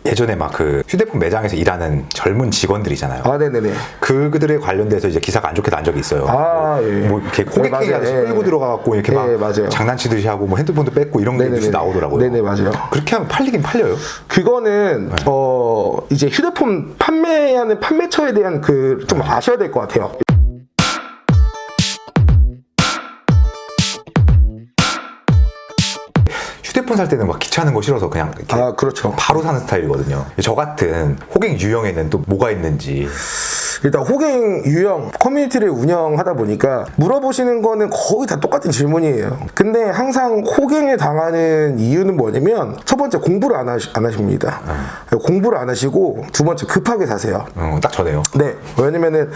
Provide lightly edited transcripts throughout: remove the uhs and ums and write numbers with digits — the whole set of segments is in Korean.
예전에 막 그 휴대폰 매장에서 일하는 젊은 직원들이잖아요. 아, 네네네. 그들에 관련돼서 이제 기사가 안 좋게 난 적이 있어요. 아, 예. 뭐 이렇게 호객행위 하듯이 끌고 들어가갖고 이렇게 막 맞아요. 장난치듯이 하고 뭐 핸드폰도 뺏고 이런 게 뉴스 나오더라고요. 네네, 맞아요. 그렇게 하면 팔리긴 팔려요? 그거는 이제 휴대폰 판매하는 판매처에 대한 좀 아셔야 될 것 같아요. 휴대폰 살 때는 막 귀찮은 거 싫어서 그냥 이렇게 그렇죠. 바로 사는 스타일이거든요. 저 같은 호갱 유형에는 또 뭐가 있는지. 일단 호갱 유형 커뮤니티를 운영하다 보니까 물어보시는 거는 거의 다 똑같은 질문이에요. 근데 항상 호갱을 당하는 이유는 뭐냐면 첫 번째 공부를 안 하십니다. 공부를 안 하시고 두 번째 급하게 사세요. 딱 저네요. 네. 왜냐면은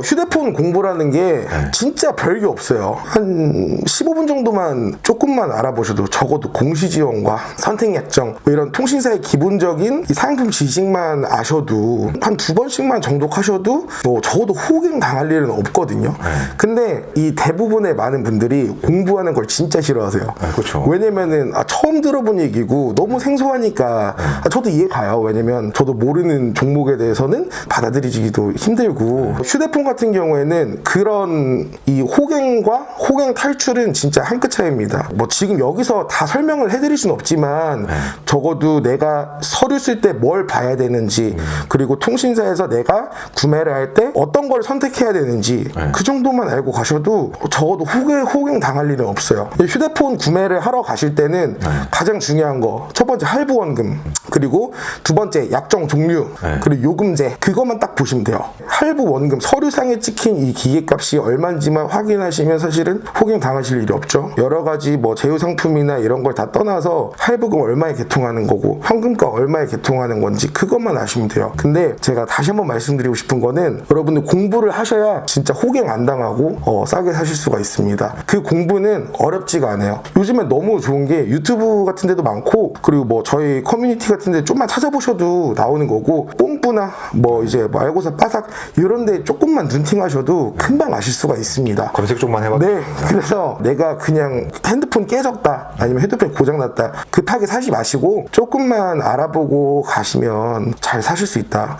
휴대폰 공부라는 게 진짜 별게 없어요. 한 15분 정도만 조금만 알아보셔도 적어도 공시지원과 선택약정 뭐 이런 통신사의 기본적인 이 상품 지식만 아셔도 한 두 번씩만 정독하셔도 뭐 적어도 호갱 당할 일은 없거든요. 근데 이 대부분의 많은 분들이 공부하는 걸 진짜 싫어하세요. 그렇죠. 왜냐면은 처음 들어본 얘기고 너무 생소하니까 저도 이해 가요. 왜냐면 저도 모르는 종목에 대해서는 받아들이기도 힘들고 휴대폰 같은 경우에는 그런 이 호갱과 호갱 탈출은 진짜 한 끗 차이입니다. 뭐 지금 여기서 다 설명을 해드릴 수는 없지만 적어도 내가 서류 쓸 때 뭘 봐야 되는지 그리고 통신사에서 내가 구매를 할 때 어떤 걸 선택해야 되는지 그 정도만 알고 가셔도 적어도 호갱 당할 일은 없어요. 휴대폰 구매를 하러 가실 때는 가장 중요한 거 첫 번째 할부 원금 그리고 두 번째 약정 종류 그리고 요금제 그것만 딱 보시면 돼요. 할부 원금 서류상에 찍힌 이 기계값이 얼마인지만 확인하시면 사실은 호갱 당하실 일이 없죠. 여러 가지 뭐 제휴 상품이나 이런 걸 다 떠나서 할부금 얼마에 개통하는 거고 현금가 얼마에 개통하는 건지 그것만 아시면 돼요. 근데 제가 다시 한번 말씀드리고 싶은 거는 여러분들 공부를 하셔야 진짜 호갱 안 당하고 싸게 사실 수가 있습니다. 그 공부는 어렵지가 않아요. 요즘엔 너무 좋은 게 유튜브 같은 데도 많고 그리고 뭐 저희 커뮤니티 같은 데 좀만 찾아보셔도 나오는 거고 뽐뿌나 뭐 이제 뭐 알고서 빠삭 이런 데 조금만 눈팅하셔도 금방 아실 수가 있습니다. 검색 좀만 해봐. 네. 그래서 내가 그냥 핸드폰 깨졌다 아니면 핸드폰 고장났다 급하게 사지 마시고 조금만 알아보고 가시면 잘 사실 수 있다.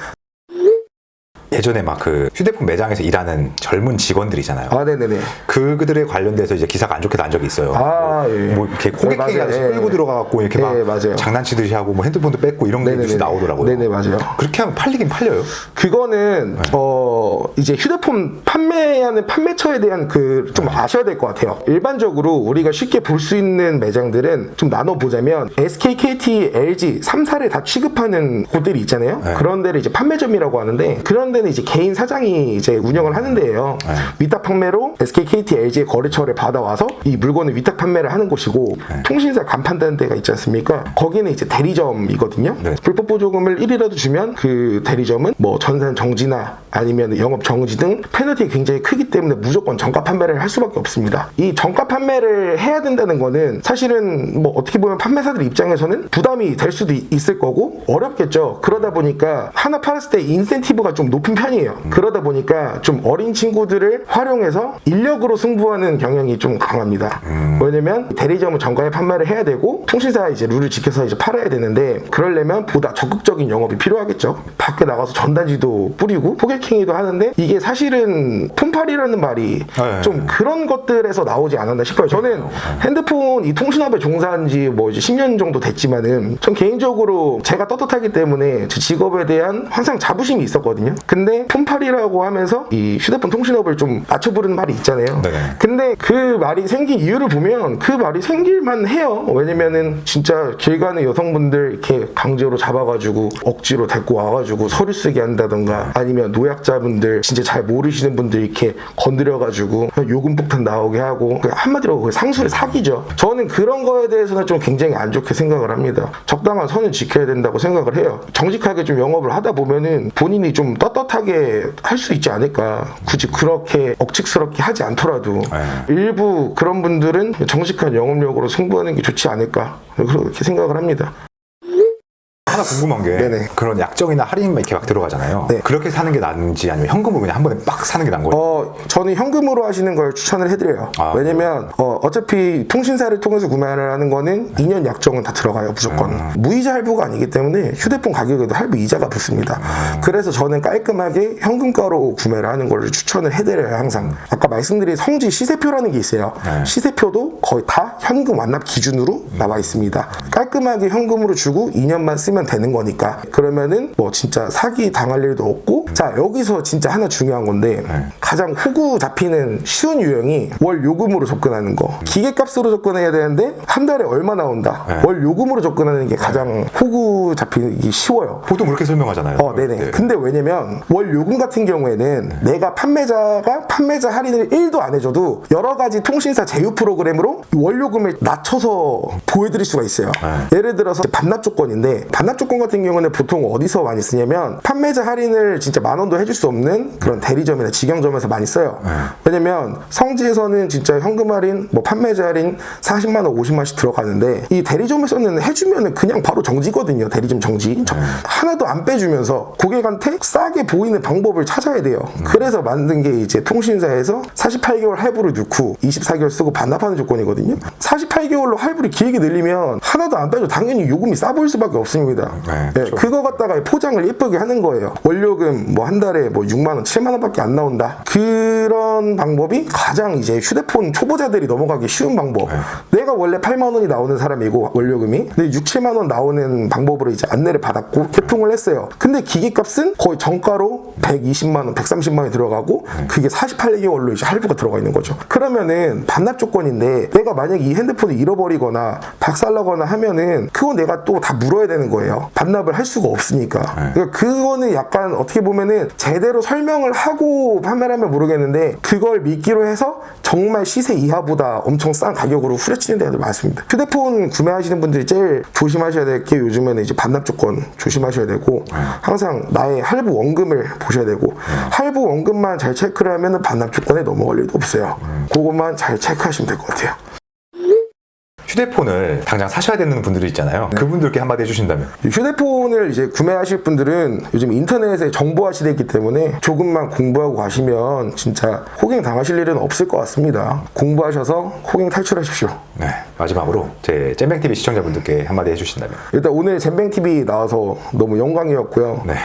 예전에 막 그 휴대폰 매장에서 일하는 젊은 직원들이잖아요. 아, 네네네. 그들에 관련돼서 이제 기사가 안 좋게 난 적이 있어요. 아, 예. 뭐 이렇게 호객행위 하듯이 끌고 들어가갖고 이렇게 막 맞아요. 장난치듯이 하고 뭐 핸드폰도 뺏고 이런 게 뉴스 나오더라고요. 네네, 맞아요. 그렇게 하면 팔리긴 팔려요? 그거는 이제 휴대폰 판매하는 판매처에 대한 좀 아셔야 될 것 같아요. 일반적으로 우리가 쉽게 볼 수 있는 매장들은 좀 나눠보자면 SK, KT, LG 3사를 다 취급하는 곳들이 있잖아요. 그런 데를 이제 판매점이라고 하는데 그런 데는 이제 개인 사장이 이제 운영을 하는 데예요. 위탁 판매로 SK, KT, LG의 거래처를 받아와서 이 물건을 위탁 판매를 하는 곳이고 통신사 간판다는 데가 있지 않습니까? 거기는 이제 대리점이거든요. 불법 보조금을 1이라도 주면 그 대리점은 뭐 전산 정지나 아니면 영업 정지 등 페널티가 굉장히 크기 때문에 무조건 정가 판매를 할 수밖에 없습니다. 이 정가 판매를 해야 된다는 거는 사실은 뭐 어떻게 보면 판매사들 입장에서는 부담이 될 수도 있을 거고 어렵겠죠. 그러다 보니까 하나 팔았을 때 인센티브가 좀 높은 편이에요. 그러다 보니까 좀 어린 친구들을 활용해서 인력으로 승부하는 경향이 좀 강합니다. 왜냐면 대리점은 정가에 판매를 해야 되고 통신사 이제 룰을 지켜서 이제 팔아야 되는데 그러려면 보다 적극적인 영업이 필요하겠죠. 밖에 나가서 전단지도 뿌리고 포객행위도 하는데 이게 사실은 폰팔이라는 말이 좀 그런 것들에서 나오지 않았나 싶어요. 저는 핸드폰 이 통신업에 종사한 지 뭐 이제 10년 정도 됐지만은 전 개인적으로 제가 떳떳하기 때문에 제 직업에 대한 항상 자부심이 있었거든요. 근데 폰팔이라고 하면서 이 휴대폰 통신업을 좀 낮춰 부르는 말이 있잖아요. 근데 그 말이 생긴 이유를 보면 그 말이 생길만 해요. 왜냐면은 진짜 길 가는 여성분들 이렇게 강제로 잡아가지고 억지로 데리고 와가지고 서류 쓰게 한다던가 아니면 노약자분들 진짜 잘 모르시는 분들 이렇게 건드려가지고 요금 폭탄 나오게 하고 한마디로 상술의 사기죠. 저는 그런 거에 대해서는 좀 굉장히 안 좋게 생각을 합니다. 적당한 선을 지켜야 된다고 생각을 해요. 정직하게 좀 영업을 하다 보면은 본인이 좀 떳떳하게 할 수 있지 않을까. 굳이 그렇게 억측스럽게 하지 않더라도 일부 그런 분들은 정직한 영업력으로 승부하는 게 좋지 않을까 그렇게 생각을 합니다. 하나 궁금한 게 네네. 그런 약정이나 할인 이렇게 막 들어가잖아요. 네. 그렇게 사는 게 나은지 아니면 현금으로 그냥 한 번에 빡 사는 게 나은 거예요? 저는 현금으로 하시는 걸 추천을 해드려요. 왜냐면 어차피 통신사를 통해서 구매를 하는 거는 2년 약정은 다 들어가요, 무조건. 무이자 할부가 아니기 때문에 휴대폰 가격에도 할부 이자가 붙습니다. 그래서 저는 깔끔하게 현금가로 구매를 하는 걸 추천을 해드려요, 항상. 아까 말씀드린 성지 시세표라는 게 있어요. 시세표도 거의 다 현금 완납 기준으로 나와 있습니다. 깔끔하게 현금으로 주고 2년만 쓰면 되는 거니까. 그러면은 뭐 진짜 사기 당할 일도 없고. 자, 여기서 진짜 하나 중요한 건데 가장 호구 잡히는 쉬운 유형이 월 요금으로 접근하는 거. 기계값으로 접근해야 되는데 한 달에 얼마 나온다. 월 요금으로 접근하는 게 가장 호구 잡히기 쉬워요. 보통 그렇게 설명하잖아요. 네네. 네. 근데 왜냐면 월 요금 같은 경우에는 내가 판매자가 판매자 할인을 1도 안 해줘도 여러 가지 통신사 제휴 프로그램으로 월 요금을 낮춰서 보여드릴 수가 있어요. 예를 들어서 반납 조건인데 반납 조건 같은 경우는 보통 어디서 많이 쓰냐면 판매자 할인을 진짜 10,000원도 해줄 수 없는 그런 대리점이나 직영점에서 많이 써요. 왜냐면 성지에서는 진짜 현금 할인, 뭐 판매자 할인 40만 원, 50만 원씩 들어가는데 이 대리점에서는 해주면은 그냥 바로 정지거든요. 대리점 정지. 하나도 안 빼주면서 고객한테 싸게 보이는 방법을 찾아야 돼요. 그래서 만든 게 이제 통신사에서 48개월 할부를 넣고 24개월 쓰고 반납하는 조건이거든요. 48개월로 할부를 길게 늘리면 하나도 안 빼줘 당연히 요금이 싸 보일 수밖에 없습니다. 그렇죠. 그거 갖다가 포장을 예쁘게 하는 거예요. 월요금 뭐 한 달에 뭐 6만 원, 7만 원밖에 안 나온다. 그런 방법이 가장 이제 휴대폰 초보자들이 넘어가기 쉬운 방법. 내가 원래 8만 원이 나오는 사람이고 월요금이 근데 6, 7만 원 나오는 방법으로 이제 안내를 받았고 개통을 했어요. 근데 기기값은 거의 정가로 120만 원, 130만 원이 들어가고 그게 48개월로 이제 할부가 들어가 있는 거죠. 그러면은 반납 조건인데 내가 만약에 이 핸드폰을 잃어버리거나 박살나거나 하면은 그거 내가 또 다 물어야 되는 거예요. 반납을 할 수가 없으니까. 그러니까 그거는 약간 어떻게 보면은 제대로 설명을 하고 판매를 하면 모르겠는데 그걸 미끼로 해서 정말 시세 이하보다 엄청 싼 가격으로 후려치는 데가 많습니다. 휴대폰 구매하시는 분들이 제일 조심하셔야 될 게 요즘에는 이제 반납 조건 조심하셔야 되고 항상 나의 할부 원금을 보셔야 되고 할부 원금만 잘 체크를 하면 반납 조건에 넘어갈 일도 없어요. 그것만 잘 체크하시면 될 것 같아요. 휴대폰을 당장 사셔야 되는 분들이 있잖아요. 그분들께 한마디 해주신다면? 휴대폰을 이제 구매하실 분들은 요즘 인터넷에 정보화 시대이기 때문에 조금만 공부하고 가시면 진짜 호갱 당하실 일은 없을 것 같습니다. 공부하셔서 호갱 탈출하십시오. 네. 마지막으로 제 잼뱅TV 시청자분들께 한마디 해주신다면? 일단 오늘 잼뱅TV 나와서 너무 영광이었고요. 네.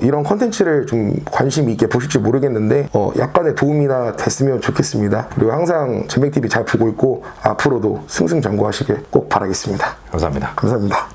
이런 컨텐츠를 좀 관심 있게 보실지 모르겠는데 약간의 도움이나 됐으면 좋겠습니다. 그리고 항상 잼뱅TV 잘 보고 있고 앞으로도 승승장구하시길 꼭 바라겠습니다. 감사합니다. 감사합니다.